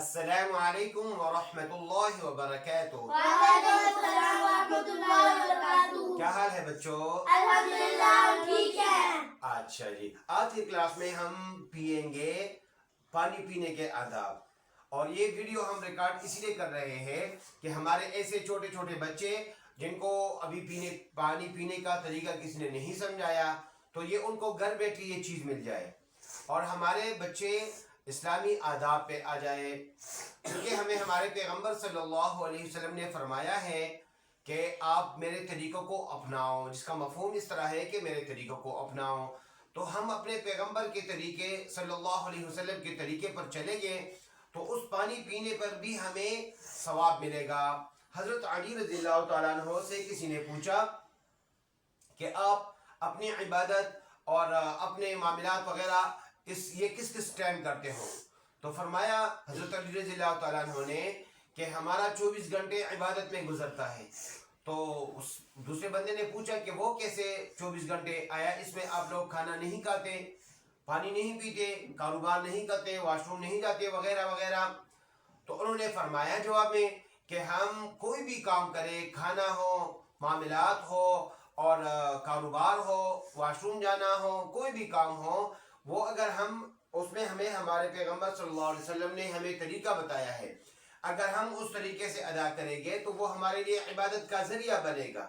السلام علیکم ورحمۃ اللہ وبرکاتہ۔ وعلیکم السلام ورحمۃ اللہ وبرکاتہ۔ کیا حال ہے بچوں؟ الحمدللہ ہم ٹھیک ہیں۔ اچھا جی، آج کی کلاس میں ہم پیئیں گے پانی پینے کے آداب، اور یہ ویڈیو ہم ریکارڈ اس لیے کر رہے ہیں کہ ہمارے ایسے چھوٹے چھوٹے بچے جن کو ابھی پانی پینے کا طریقہ کسی نے نہیں سمجھایا، تو یہ ان کو گھر بیٹھے یہ چیز مل جائے اور ہمارے بچے اسلامی آداب پہ آ جائے، کیونکہ ہمیں ہمارے پیغمبر صلی اللہ علیہ وسلم نے فرمایا ہے کہ آپ میرے طریقوں کو اپناؤ، جس کا مفہوم اس طرح ہے کہ میرے طریقوں کو اپناؤ۔ تو ہم اپنے پیغمبر کے طریقے صلی اللہ علیہ وسلم کے طریقے پر چلیں گے تو اس پانی پینے پر بھی ہمیں ثواب ملے گا۔ حضرت علی رضی اللہ تعالیٰ عنہ سے کسی نے پوچھا کہ آپ اپنی عبادت اور اپنے معاملات وغیرہ یہ کس ٹائم کرتے ہو؟ تو فرمایا حضرت علی رضی اللہ تعالیٰ عنہ نے کہ ہمارا 24 گھنٹے عبادت میں گزرتا ہے۔ تو اس دوسرے بندے نے پوچھا کہ وہ کیسے 24 گھنٹے؟ آیا اس میں آپ لوگ کھانا نہیں کھاتے، پانی نہیں پیتے، کاروبار نہیں کرتے، واش روم نہیں جاتے وغیرہ وغیرہ؟ تو انہوں نے فرمایا جواب میں کہ ہم کوئی بھی کام کریں، کھانا ہو، معاملات ہو اور کاروبار ہو، واش روم جانا ہو، کوئی بھی کام ہو، وہ اگر ہم اس میں ہمیں ہمارے پیغمبر صلی اللہ علیہ وسلم نے ہمیں طریقہ بتایا ہے، اگر ہم اس طریقے سے ادا کریں گے تو وہ ہمارے لیے عبادت کا ذریعہ بنے گا۔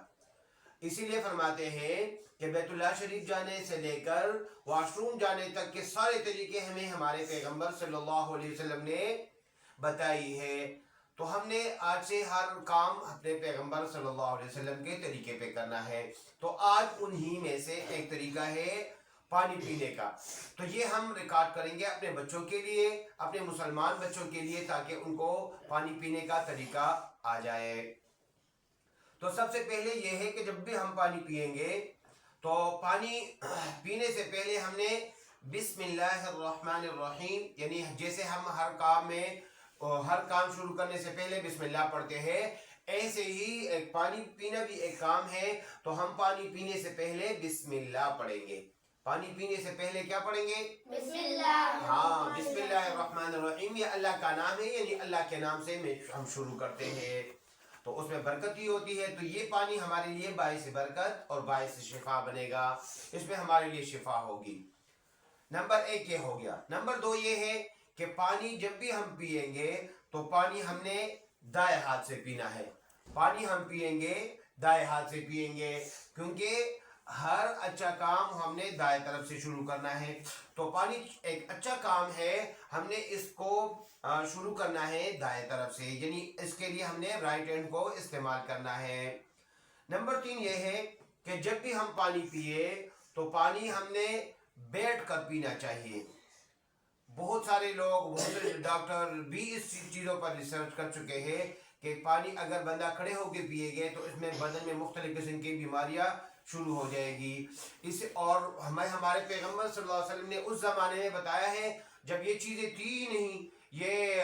اسی لیے فرماتے ہیں کہ بیت اللہ شریف جانے سے لے کر واش روم جانے تک کے سارے طریقے ہمیں ہمارے پیغمبر صلی اللہ علیہ وسلم نے بتائی ہے۔ تو ہم نے آج سے ہر کام اپنے پیغمبر صلی اللہ علیہ وسلم کے طریقے پہ کرنا ہے۔ تو آج انہی میں سے ایک طریقہ ہے پانی پینے کا، تو یہ ہم ریکارڈ کریں گے اپنے بچوں کے لیے، اپنے مسلمان بچوں کے لیے، تاکہ ان کو پانی پینے کا طریقہ آ جائے۔ تو سب سے پہلے یہ ہے کہ جب بھی ہم پانی پیئیں گے تو پانی پینے سے پہلے ہم نے بسم اللہ الرحمن الرحیم، یعنی جیسے ہم ہر کام شروع کرنے سے پہلے بسم اللہ پڑھتے ہیں، ایسے ہی پانی پینا بھی ایک کام ہے، تو ہم پانی پینے سے پہلے بسم اللہ پڑھیں گے۔ پانی پینے سے پہلے کیا پڑھیں گے؟ بسم اللہ۔ ہاں، بسم اللہ الرحمن الرحیم، یہ اللہ کا نام ہے، یعنی اللہ کے نام سے ہم شروع کرتے ہیں، تو اس میں برکت ہی ہوتی ہے۔ تو یہ پانی ہمارے لیے باعث برکت اور باعث شفا بنے گا، اس میں ہمارے لیے شفا ہوگی۔ نمبر 1 یہ ہو گیا۔ نمبر 2 یہ ہے کہ پانی جب بھی ہم پیئیں گے تو پانی ہم نے دائیں ہاتھ سے پینا ہے۔ پانی ہم پیئیں گے دائیں ہاتھ سے پیئیں گے، کیونکہ ہر اچھا کام ہم نے دائیں طرف سے شروع کرنا ہے۔ تو پانی ایک اچھا کام ہے، ہم نے اس کو شروع کرنا ہے دائیں طرف سے، یعنی اس کے لیے ہم نے رائٹ ہینڈ کو استعمال کرنا ہے۔ نمبر 3 یہ ہے کہ جب بھی ہم پانی پیئے تو پانی ہم نے بیٹھ کر پینا چاہیے۔ بہت سارے لوگ، بہت سارے ڈاکٹر بھی اس چیزوں پر ریسرچ کر چکے ہیں کہ پانی اگر بندہ کھڑے ہو کے پیے گے تو اس میں بدن میں مختلف قسم کی بیماریاں شروع ہو جائے گی۔ اور ہمارے پیغمبر صلی اللہ علیہ وسلم نے اس زمانے میں بتایا ہے جب یہ چیزیں تھی نہیں، یہ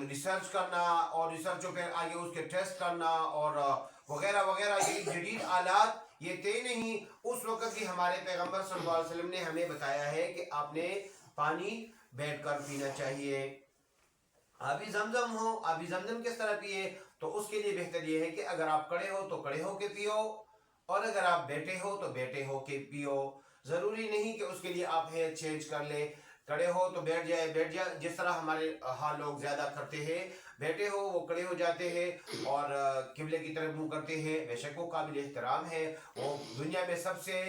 ریسرچ کرنا اور ریسرچوں پہ آگے اس کے ٹیسٹ کرنا اور وغیرہ وغیرہ، یہ جدید آلات یہ تھے نہیں، اس وقت بھی ہمارے پیغمبر صلی اللہ علیہ وسلم نے ہمیں بتایا ہے کہ آپ نے پانی بیٹھ کر پینا چاہیے۔ آبی زمزم ہو، آبی زمزم کس طرح پیے؟ تو اس کے لیے بہتر یہ ہے کہ اگر آپ کھڑے ہو تو کھڑے ہو کے پیو، اور اگر آپ بیٹھے ہو تو بیٹھے ہو کے پیو۔ ضروری نہیں کہ اس کے لیے آپ ہیئر چینج کر لیں، کھڑے ہو تو بیٹھ جائے، جس طرح ہمارے ہاں لوگ زیادہ کرتے ہیں، بیٹھے ہو وہ کھڑے ہو جاتے ہیں اور قبلے کی طرف منہ کرتے ہیں۔ بے شک وہ قابل احترام ہے، وہ دنیا میں سب سے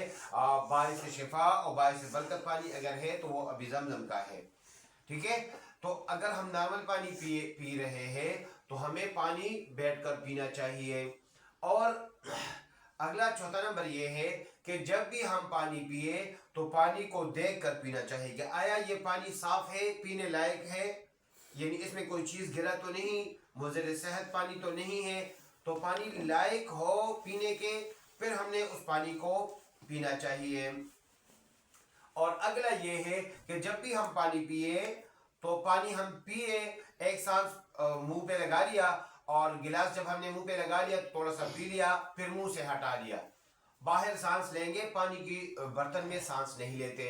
باعث شفا اور باعث برکت پانی اگر ہے تو وہ ابی زمزم کا ہے، ٹھیک ہے؟ تو اگر ہم نارمل پانی پی رہے ہیں تو ہمیں پانی بیٹھ کر پینا چاہیے۔ اور اگلا چوتھا نمبر یہ ہے کہ جب بھی ہم پانی پیئے تو پانی کو دیکھ کر پینا چاہیے کہ آیا یہ پانی صاف ہے، پینے لائق ہے، یعنی اس میں کوئی چیز گرا تو نہیں، مضر صحت پانی تو نہیں ہے۔ تو پانی لائق ہو پینے کے، پھر ہم نے اس پانی کو پینا چاہیے۔ اور اگلا یہ ہے کہ جب بھی ہم پانی پیئے تو پانی ہم پیئے، ایک سانس منہ پہ لگا لیا، اور گلاس جب ہم نے منہ پہ لگا لیا تھوڑا سا پی لیا، پھر منہ سے ہٹا لیا۔ باہر سانس لیں گے، پانی کی برتن میں سانس نہیں لیتے،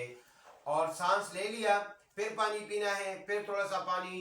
اور سانس لے لیا پھر پانی پینا ہے، پھر تھوڑا سا پانی